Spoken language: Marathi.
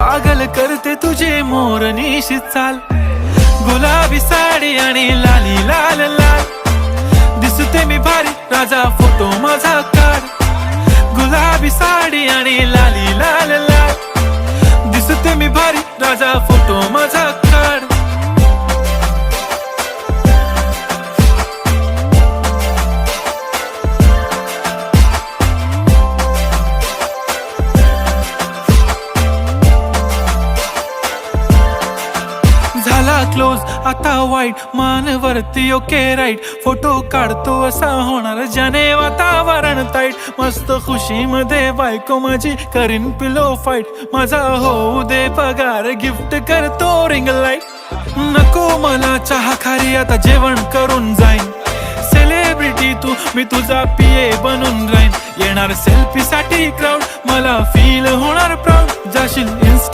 पागल करते तुझे मोरनीशी चाल, गुलाबी साडी आणि लाली लाल लाल. दिसते मी भारी राजा फोटो माझा काढ, गुलाबी साडी आणि लाली लाल लाल. दिसते मी भारी राजा फोटो माझा काढ. झाला क्लोज आता वाईट, मानवरती ओके राईट. फोटो काढतो असा होणार ज्याने वातावरण ताईट. मस्त खुशी मध्ये बायको माझी करीन पिलो फाईट. माझा होऊ दे पगार, गिफ्ट करतो रिंग लाईट. नको मला चहा खारी, आता जेवण करून जाईन. सेलिब्रिटी तू, मी तुझा पिये बनून राहीन. येणार सेल्फी साठी क्राऊड, मला फील होणार प्राऊड. जाशील